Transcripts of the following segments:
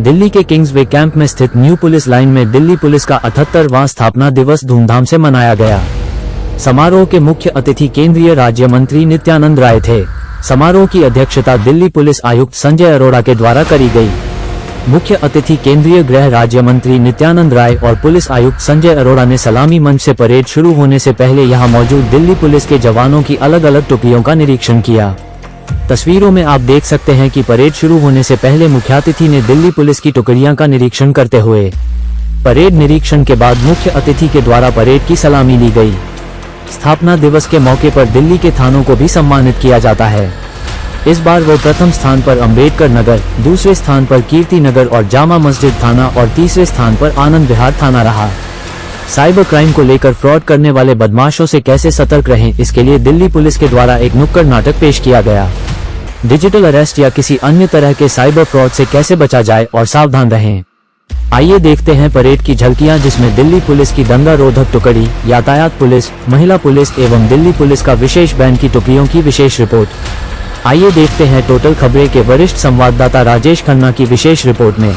दिल्ली के Kingsway camp में स्थित न्यू पुलिस लाइन में दिल्ली पुलिस का 78वां स्थापना दिवस धूमधाम से मनाया गया। समारोह के मुख्य अतिथि केंद्रीय राज्य मंत्री नित्यानंद राय थे। समारोह की अध्यक्षता दिल्ली पुलिस आयुक्त संजय अरोड़ा के द्वारा करी गई। मुख्य अतिथि केंद्रीय गृह राज्य मंत्री नित्यानंद राय और पुलिस आयुक्त संजय अरोड़ा ने सलामी मंच से परेड शुरू होने से पहले यहां मौजूद दिल्ली पुलिस के जवानों की अलग अलग टुकड़ियों का निरीक्षण किया। तस्वीरों में आप देख सकते हैं कि परेड शुरू होने से पहले मुख्यातिथि ने दिल्ली पुलिस की टुकड़ियां का निरीक्षण करते हुए परेड निरीक्षण के बाद मुख्य अतिथि के द्वारा परेड की सलामी ली गई। स्थापना दिवस के मौके पर दिल्ली के थानों को भी सम्मानित किया जाता है। इस बार वो प्रथम स्थान पर अंबेडकर नगर, दूसरे स्थान पर कीर्ति नगर और जामा मस्जिद थाना और तीसरे स्थान पर आनंद विहार थाना रहा। साइबर क्राइम को लेकर फ्रॉड करने वाले बदमाशों से कैसे सतर्क रहें, इसके लिए दिल्ली पुलिस के द्वारा एक नुक्कड़ नाटक पेश किया गया। डिजिटल अरेस्ट या किसी अन्य तरह के साइबर फ्रॉड से कैसे बचा जाए और सावधान रहें। आइए देखते हैं परेड की झलकियां, जिसमें दिल्ली पुलिस की दंगा रोधक टुकड़ी, यातायात पुलिस, महिला पुलिस एवं दिल्ली पुलिस का विशेष बैंड की टुकड़ियों की विशेष रिपोर्ट। आइए देखते हैं टोटल खबरें के वरिष्ठ संवाददाता राजेश खन्ना की विशेष रिपोर्ट में।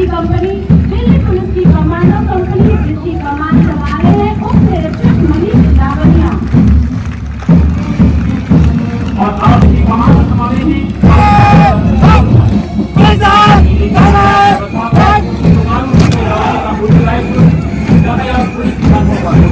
कंपनी दिल्ली पुलिस की कमांडो कंपनी जिसकी कमान संभाले हैं उप निरीक्षक मनीष लावनिया और आपकी कमान संभालेंगे पुलिस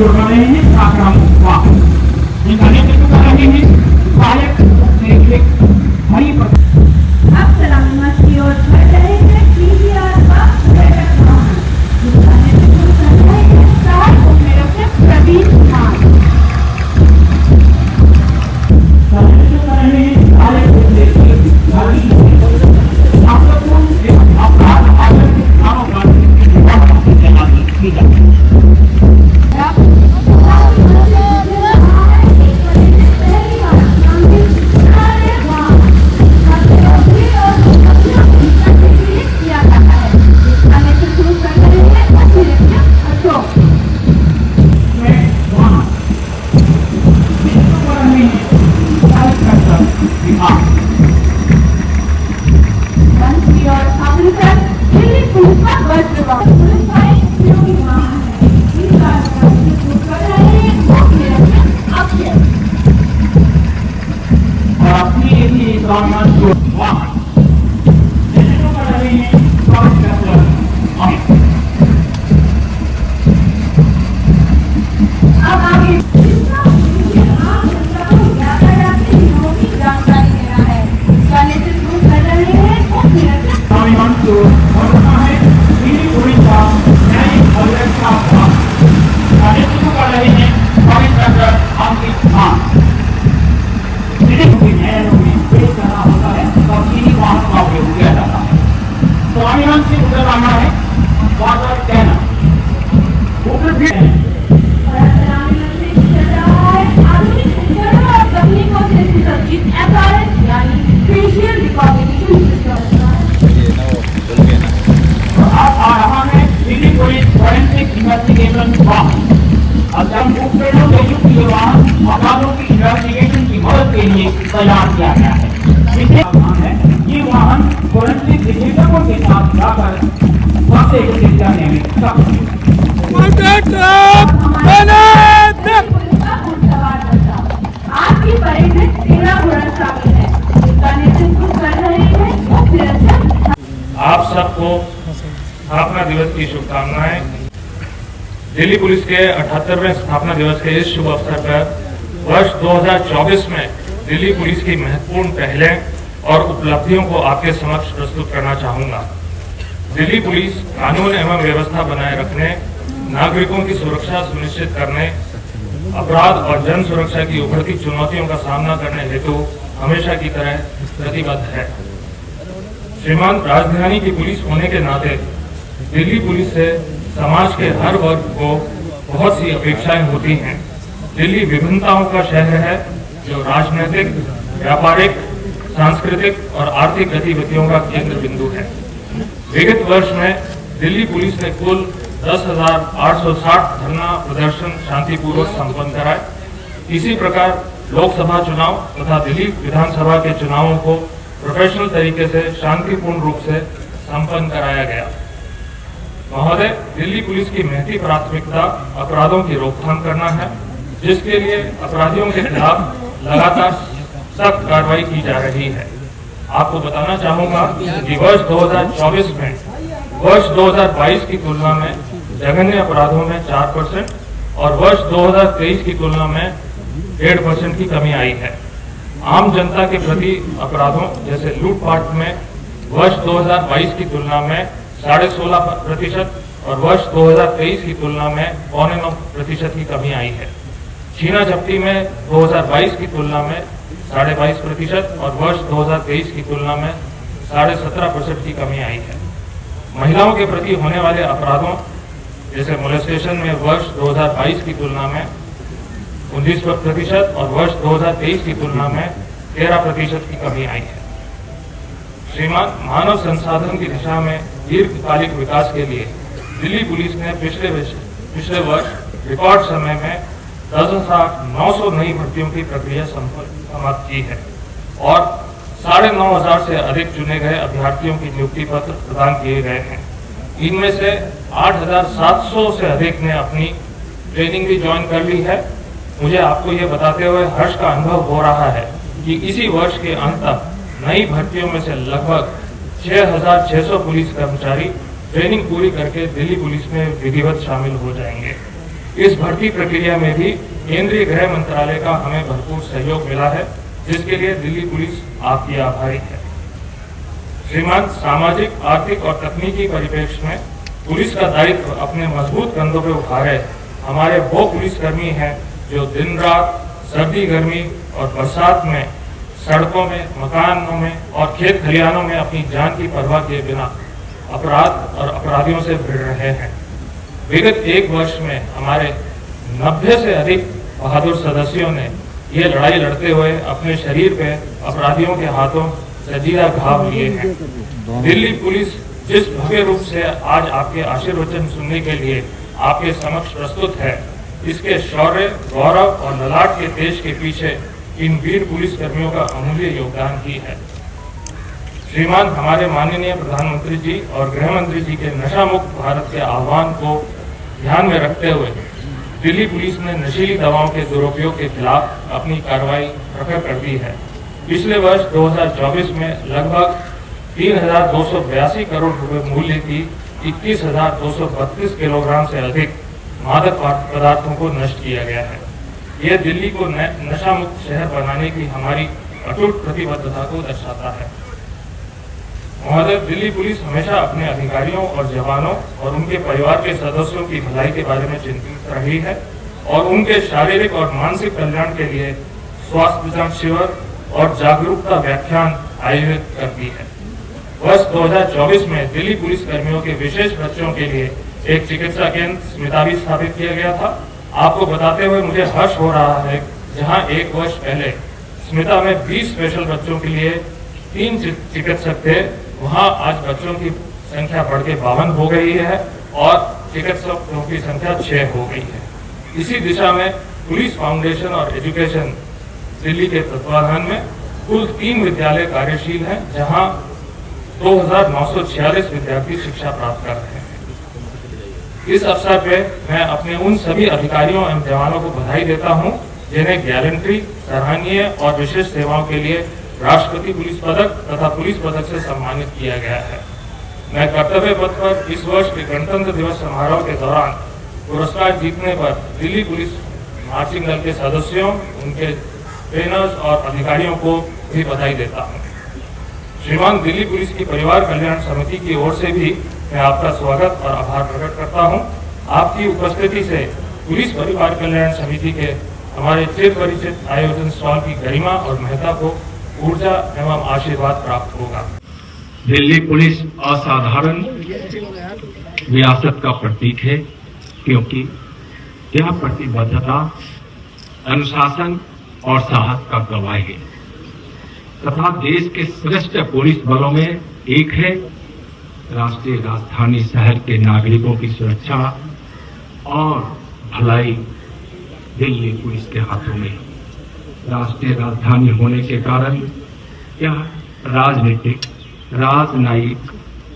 जोड़ रहे हैं आश्रम वाहन जिनका नेतृत्व कर रहे हैं सहायक हरि अब सलामत की ओर बढ़ रहे हैं पीवीआर का पर्यटक वाहन जिसका नेतृत्व कर रहे हैं सहायक उपनिरीक्षक प्रवीण कुमार। तैयार किया गया है। ये वाहन फोरेंसिक विशेषज्ञों के साथ जाकर सबसे एकत्रित करने में सक्षम आज की परेड में 13 घोड़ा शामिल है जिसका नेतृत्व कर रहे हैं उपनिरीक्षक। आप सबको स्थापना दिवस की शुभकामनाएं। दिल्ली पुलिस के 78वें स्थापना दिवस के इस शुभ अवसर पर वर्ष 2024 में दिल्ली पुलिस की महत्वपूर्ण पहलें और उपलब्धियों को आपके समक्ष प्रस्तुत करना चाहूंगा। दिल्ली पुलिस कानून एवं व्यवस्था बनाए रखने, नागरिकों की सुरक्षा सुनिश्चित करने, अपराध और जन सुरक्षा की उभरती चुनौतियों का सामना करने हेतु हमेशा की तरह प्रतिबद्ध है। श्रीमान, राजधानी की पुलिस होने के नाते दिल्ली पुलिस से समाज के हर वर्ग को बहुत सी अपेक्षाएं होती हैं। दिल्ली विभिन्नताओं का शहर है जो राजनीतिक, व्यापारिक, सांस्कृतिक और आर्थिक गतिविधियों का केंद्र बिंदु है। विगत वर्ष में दिल्ली पुलिस ने कुल 10,860 धरना प्रदर्शन शांतिपूर्वक संपन्न कराए। इसी प्रकार लोकसभा चुनाव तथा दिल्ली विधानसभा के चुनावों को प्रोफेशनल तरीके से शांतिपूर्ण रूप से संपन्न कराया गया। महोदय, दिल्ली पुलिस की महती प्राथमिकता अपराधों की रोकथाम करना है, जिसके लिए अपराधियों के खिलाफ लगातार सख्त कार्रवाई की जा रही है। आपको बताना चाहूंगा कि वर्ष 2024 में वर्ष 2022 की तुलना में जघन्य अपराधों में 4% और वर्ष 2023 की तुलना में 1.5% की कमी आई है। आम जनता के प्रति अपराधों जैसे लूटपाट में वर्ष 2022 की तुलना में 16.5% और वर्ष 2023 की तुलना में 8.9% की कमी आई है। छीना झपटी में 2022 की तुलना में 22.5% और वर्ष 2023 की तुलना में 17.5% की कमी आई है। महिलाओं के प्रति होने वाले अपराधों जैसे मोलेस्टेशन में वर्ष 2022 की तुलना में 19% और वर्ष 2023 की तुलना में 13% की कमी आई है। श्रीमान, मानव संसाधन की दिशा में दीर्घकालिक विकास के लिए दिल्ली पुलिस ने पिछले वर्ष रिकॉर्ड समय में 10,900 नई भर्तियों की प्रक्रिया समाप्त की है और 9,500 से अधिक चुने गए अभ्यर्थियों की नियुक्ति पत्र प्रदान किए गए हैं। इनमें से 8,700 से अधिक ने अपनी ट्रेनिंग भी ज्वाइन कर ली है। मुझे आपको ये बताते हुए हर्ष का अनुभव हो रहा है कि इसी वर्ष के अंत तक नई भर्तियों में से लगभग 6,600 पुलिस कर्मचारी ट्रेनिंग पूरी करके दिल्ली पुलिस में विधिवत शामिल हो जाएंगे। इस भर्ती प्रक्रिया में भी केंद्रीय गृह मंत्रालय का हमें भरपूर सहयोग मिला है, जिसके लिए दिल्ली पुलिस आपकी आभारी है। श्रीमान, सामाजिक, आर्थिक और तकनीकी परिप्रेक्ष्य में पुलिस का दायित्व अपने मजबूत कंधों पर उठा रहे हमारे वो पुलिसकर्मी हैं जो दिन रात, सर्दी गर्मी और बरसात में सड़कों में, मकानों में और खेत खलिहानों में अपनी जान की परवाह किए बिना अपराध और अपराधियों से भिड़ रहे हैं। विगत एक वर्ष में हमारे 90 से अधिक बहादुर सदस्यों ने ये लड़ाई लड़ते हुए अपने शरीर पे अपराधियों के हाथों जजीरा घाव लिए हैं। दिल्ली पुलिस जिस भव्य रूप से आज आपके आशीर्वचन सुनने के लिए आपके समक्ष प्रस्तुत है, इसके शौर्य, गौरव और ललाट के तेज के पीछे इन वीर पुलिस कर्मियों का अमूल्य योगदान ही है। श्रीमान, हमारे माननीय प्रधानमंत्री जी और गृह मंत्री जी के नशा मुक्त भारत के आह्वान को ध्यान में रखते हुए दिल्ली पुलिस ने नशीली दवाओं के दुरुपयोग के खिलाफ अपनी कार्रवाई प्रखर कर दी है। पिछले वर्ष 2024 में लगभग 3,282 करोड़ रुपए मूल्य की 21,232 किलोग्राम से अधिक मादक पदार्थों को नष्ट किया गया है। यह दिल्ली को नशा मुक्त शहर बनाने की हमारी अटूट प्रतिबद्धता को दर्शाता है। महोदय, दिल्ली पुलिस हमेशा अपने अधिकारियों और जवानों और उनके परिवार के सदस्यों की भलाई के बारे में चिंतित रही है और उनके शारीरिक और मानसिक कल्याण के लिए स्वास्थ्य जांच शिविर और जागरूकता व्याख्यान आयोजित करती है। वर्ष 2024 में दिल्ली पुलिस कर्मियों के विशेष बच्चों के लिए एक चिकित्सा केंद्र स्मिता भी स्थापित किया गया था। आपको बताते हुए मुझे हर्ष हो रहा है, जहां एक वर्ष पहले स्मिता में 20 स्पेशल बच्चों के लिए 3 चिकित्सक थे, वहां आज बच्चों की संख्या बढ़ के 52 हो गई है और चिकित्सकों की संख्या 6 हो गई है। इसी दिशा में पुलिस फाउंडेशन और एजुकेशन दिल्ली के तत्वाधान में कुल 3 विद्यालय कार्यशील हैं, जहां 2,946 विद्यार्थी शिक्षा प्राप्त कर रहे हैं। इस अवसर पे मैं अपने उन सभी अधिकारियों एवं जवानों को बधाई देता हूं, जिन्हें गैलेंट्री, सराहनीय और विशेष सेवाओं के लिए राष्ट्रपति पुलिस पदक तथा पुलिस पदक से सम्मानित किया गया है। मैं कर्तव्य पथ पर इस वर्ष के गणतंत्र दिवस समारोह के दौरान पुरस्कार जीतने पर दिल्ली पुलिस मार्चिंग दल के सदस्यों, उनके ट्रेनर्स और अधिकारियों को भी बधाई देता हूँ। श्रीमान, दिल्ली पुलिस की परिवार कल्याण समिति की ओर से भी मैं आपका स्वागत और आभार प्रकट करता हूं। आपकी उपस्थिति से पुलिस परिवार कल्याण समिति के हमारे चिर परिचित आयोजन स्टॉल की गरिमा और महत्ता को ऊर्जा एवं आशीर्वाद प्राप्त होगा। दिल्ली पुलिस असाधारण विरासत का प्रतीक है, क्योंकि यह प्रतिबद्धता, अनुशासन और साहस का गवाह है तथा देश के श्रेष्ठ पुलिस बलों में एक है। राष्ट्रीय राजधानी शहर के नागरिकों की सुरक्षा और भलाई दिल्ली पुलिस के हाथों में। राष्ट्रीय राजधानी होने के कारण यह राजनीतिक, राजनयिक,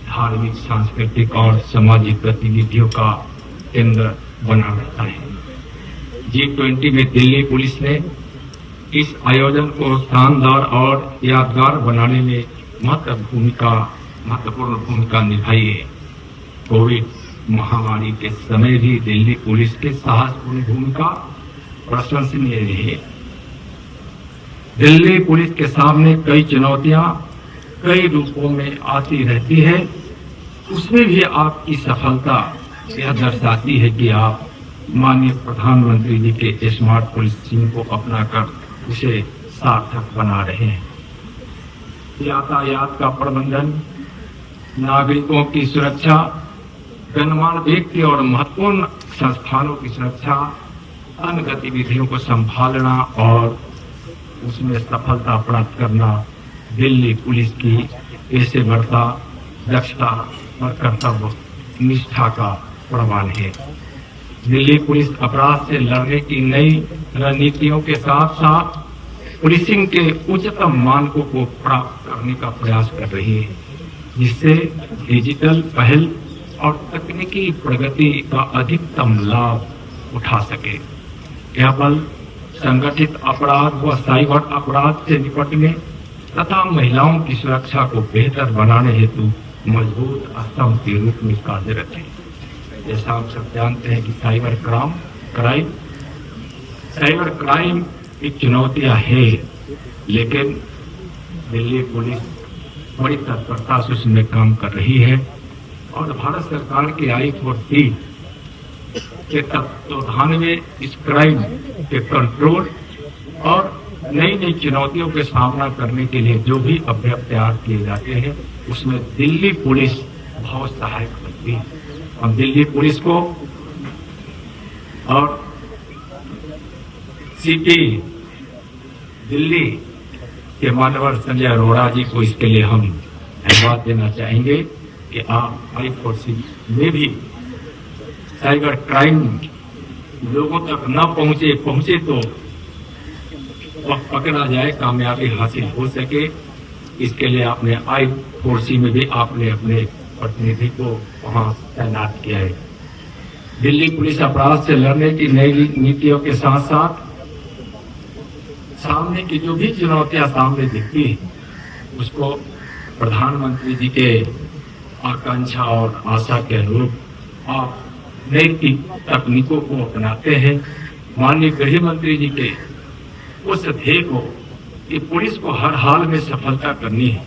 धार्मिक, सांस्कृतिक और सामाजिक गतिविधियों का केंद्र बना रहता है। G20 में दिल्ली पुलिस ने इस आयोजन को शानदार और यादगार बनाने में महत्वपूर्ण भूमिका निभाई है। कोविड महामारी के समय भी दिल्ली पुलिस के साहसपूर्ण भूमिका प्रशंसनीय रही है। दिल्ली पुलिस के सामने कई चुनौतियां कई रूपों में आती रहती है, उसमें भी आपकी सफलता यह दर्शाती है कि आप माननीय प्रधानमंत्री जी के स्मार्ट पुलिसिंग को अपनाकर उसे सार्थक बना रहे हैं। यातायात का प्रबंधन, नागरिकों की सुरक्षा, गणमान्य व्यक्ति और महत्वपूर्ण संस्थानों की सुरक्षा, अन्य गतिविधियों को संभालना और उसमें सफलता प्राप्त करना दिल्ली पुलिस की पेशेवरता, दक्षता और कर्तव्य निष्ठा का प्रमाण है। दिल्ली पुलिस अपराध से लड़ने की नई रणनीतियों के साथ साथ पुलिसिंग के उच्चतम मानकों को प्राप्त करने का प्रयास कर रही है, जिससे डिजिटल पहल और तकनीकी प्रगति का अधिकतम लाभ उठा सके। यह बल संगठित अपराध व साइबर अपराध से निपटने तथा महिलाओं की सुरक्षा को बेहतर बनाने हेतु मजबूत स्तंभ के रूप में कार्यरत है। जैसा आप सब जानते हैं कि cyber crime crime. Cyber crime एक चुनौतियां है, लेकिन दिल्ली पुलिस बड़ी तत्परता से उसमें काम कर रही है और भारत सरकार की I-40 के तत्वाधान में इस क्राइम के कंट्रोल और नई नई चुनौतियों के सामना करने के लिए जो भी अभ्यास तैयार किए जाते हैं उसमें दिल्ली पुलिस बहुत सहायक बनती है। हम दिल्ली पुलिस को और सिटी दिल्ली के मानवर संजय अरोड़ा जी को इसके लिए हम धन्यवाद देना चाहेंगे कि आप I-40 में भी साइबर क्राइम लोगों तक न पहुंचे तो पकड़ा जाए, कामयाबी हासिल हो सके। इसके लिए आपने I-40 में भी आपने अपने प्रतिनिधि को वहां तैनात किया है। दिल्ली पुलिस अपराध से लड़ने की नई नीतियों के साथ साथ सामने की जो भी चुनौतियां सामने दिखती है उसको प्रधानमंत्री जी के आकांक्षा और आशा के अनुरूप आप नई तकनीकों को अपनाते हैं। माननीय गृह मंत्री जी के उस ध्येय को कि पुलिस को हर हाल में सफलता करनी है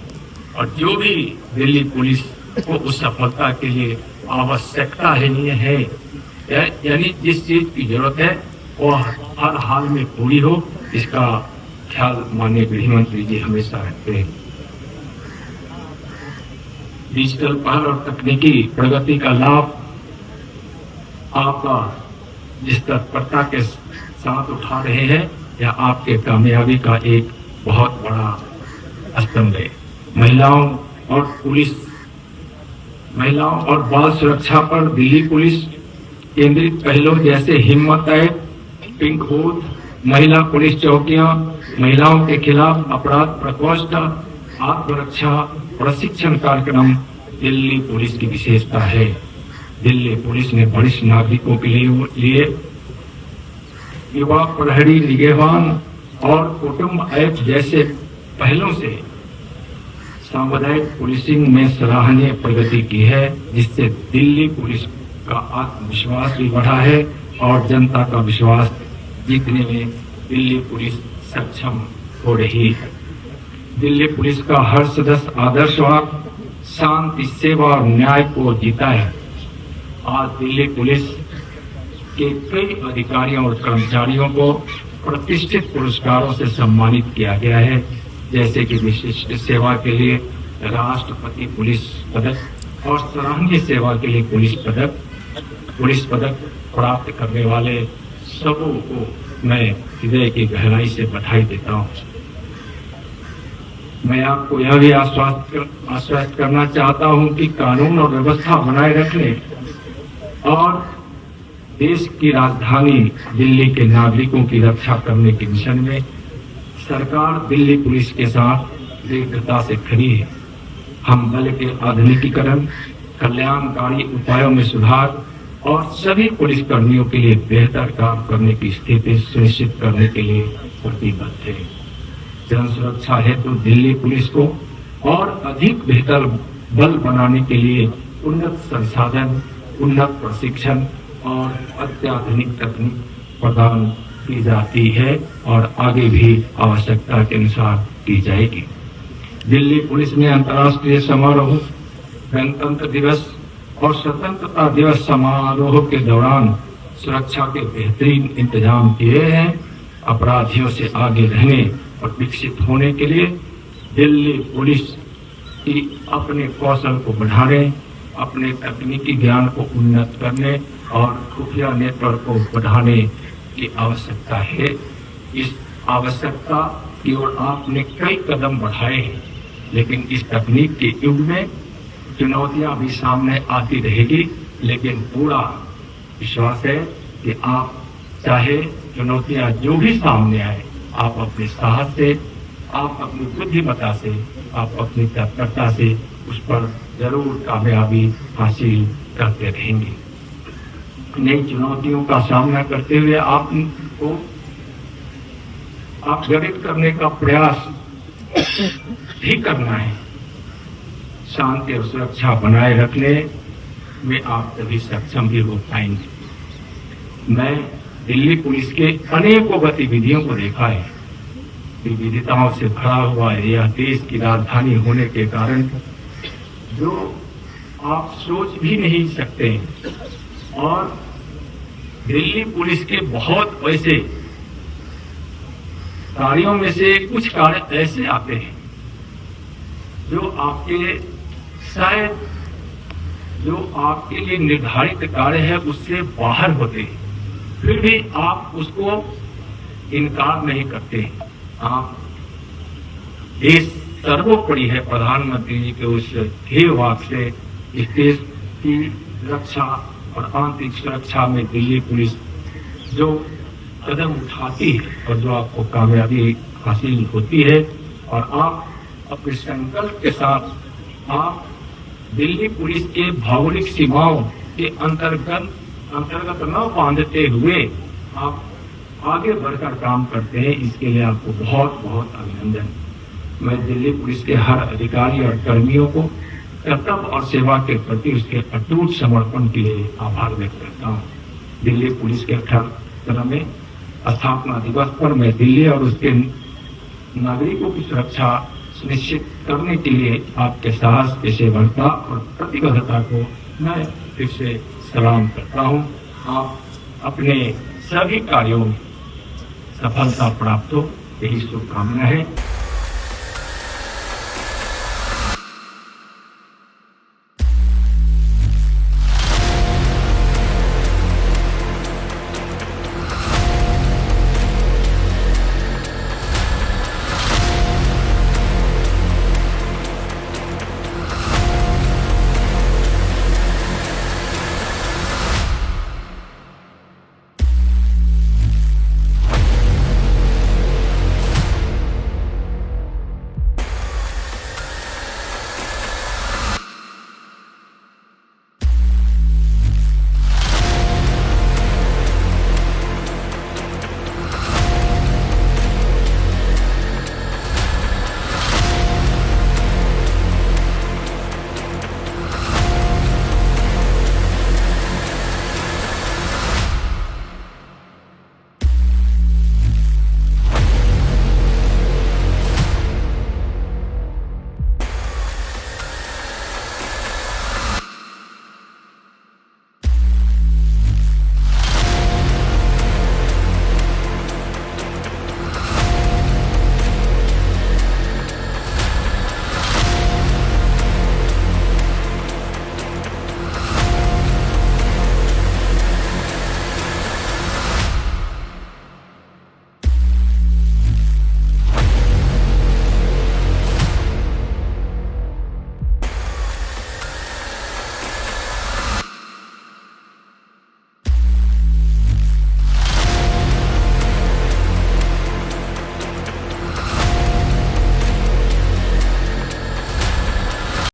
और जो भी दिल्ली पुलिस को उस सफलता के लिए आवश्यकता है यानी जिस चीज की जरूरत है वो हर हाल में पूरी हो, इसका ख्याल माननीय गृह मंत्री जी हमेशा रखते हैं। डिजिटल पहल और तकनीकी प्रगति का लाभ आपका जिस तत्परता के साथ उठा रहे हैं यह आपके कामयाबी का एक बहुत बड़ा स्तंभ है। महिलाओं और बाल सुरक्षा पर दिल्ली पुलिस केंद्रित पहलों जैसे हिम्मत ऐप, पिंक बूथ, महिला पुलिस चौकियां, महिलाओं के खिलाफ अपराध प्रकोष्ठ, आत्मरक्षा प्रशिक्षण कार्यक्रम दिल्ली पुलिस की विशेषता है। दिल्ली पुलिस ने वरिष्ठ नागरिकों के लिए युवा प्रहरी, निगहबान और कुटुंब ऐप जैसे पहलों से सामुदायिक पुलिसिंग में सराहनीय प्रगति की है, जिससे दिल्ली पुलिस का आत्मविश्वास भी बढ़ा है और जनता का विश्वास जीतने में दिल्ली पुलिस सक्षम हो रही है। दिल्ली पुलिस का हर सदस्य आदर्शवाद, शांति, सेवा और न्याय को जीता है। आज दिल्ली पुलिस के कई अधिकारियों और कर्मचारियों को प्रतिष्ठित पुरस्कारों से सम्मानित किया गया है, जैसे कि विशिष्ट सेवा के लिए राष्ट्रपति पुलिस पदक और सराहनीय सेवा के लिए पुलिस पदक प्राप्त करने वाले सबों को मैं हृदय की गहराई से बधाई देता हूँ। मैं आपको यह भी आश्वस्त करना चाहता हूँ कि कानून और व्यवस्था बनाए रखने और देश की राजधानी दिल्ली के नागरिकों की रक्षा करने के मिशन में सरकार दिल्ली पुलिस के साथ दृढ़ता से खड़ी है। हम बल के आधुनिकीकरण, कल्याणकारी उपायों में सुधार और सभी पुलिस कर्मियों के लिए बेहतर काम करने की स्थिति सुनिश्चित करने के लिए प्रतिबद्ध है। जन सुरक्षा हेतु दिल्ली पुलिस को और अधिक बेहतर बल बनाने के लिए उन्नत संसाधन, उन्नत प्रशिक्षण और अत्याधुनिक तकनीक प्रदान की जाती है और आगे भी आवश्यकता के अनुसार की जाएगी। दिल्ली पुलिस ने अंतर्राष्ट्रीय समारोह, गणतंत्र दिवस और स्वतंत्रता दिवस समारोह के दौरान सुरक्षा के बेहतरीन इंतजाम किए हैं। अपराधियों से आगे रहने और विकसित होने के लिए दिल्ली पुलिस की अपने कौशल को बढ़ाने, अपने तकनीकी ज्ञान को उन्नत करने और खुफिया नेटवर्क को बढ़ाने की आवश्यकता है। इस आवश्यकता की ओर आपने कई कदम बढ़ाए हैं, लेकिन इस तकनीक के युग में चुनौतियां भी सामने आती रहेगी, लेकिन पूरा विश्वास है कि आप चाहे चुनौतियां जो भी सामने आए, आप अपने साहस से, आप अपनी बुद्धिमत्ता से, आप अपनी तत्परता से उस पर जरूर कामयाबी हासिल करते रहेंगे। नई चुनौतियों का सामना करते हुए आपको गठित करने का प्रयास भी करना है। शांति और सुरक्षा बनाए रखने में आप तभी सक्षम भी हो पाएंगे। मैं दिल्ली पुलिस के अनेकों गतिविधियों को देखा है। विविधताओं से भरा हुआ है यह देश की राजधानी होने के कारण जो आप सोच भी नहीं सकते। और दिल्ली पुलिस के बहुत ऐसे कार्यों में से कुछ कार्य ऐसे आते हैं जो आपके शायद जो आपके लिए निर्धारित कार्य है उससे बाहर होते हैं, फिर भी आप उसको इनकार नहीं करते। आप देश सर्वोपरि है प्रधानमंत्री जी के उस ध्येय वाक्य से इस देश की रक्षा और आंतरिक सुरक्षा में दिल्ली पुलिस जो कदम उठाती है और जो आपको कामयाबी हासिल होती है और आप अपने संकल्प के साथ आप दिल्ली पुलिस के भौगोलिक सीमाओं के अंतर्गत न बांधते हुए आप आगे बढ़कर काम करते हैं, इसके लिए आपको बहुत बहुत अभिनंदन। मैं दिल्ली पुलिस के हर अधिकारी और कर्मियों को कर्तव्य और सेवा के प्रति उसके अटूट समर्पण के लिए आभार व्यक्त करता हूँ। दिल्ली पुलिस के 78वें स्थापना दिवस पर मैं दिल्ली और उसके नागरिकों की सुरक्षा सुनिश्चित करने के लिए आपके साहस, पेशेवरता और प्रतिबद्धता को मैं फिर से सलाम करता हूँ। आप अपने सभी कार्यों में सफलता प्राप्त हो, यही शुभकामना है।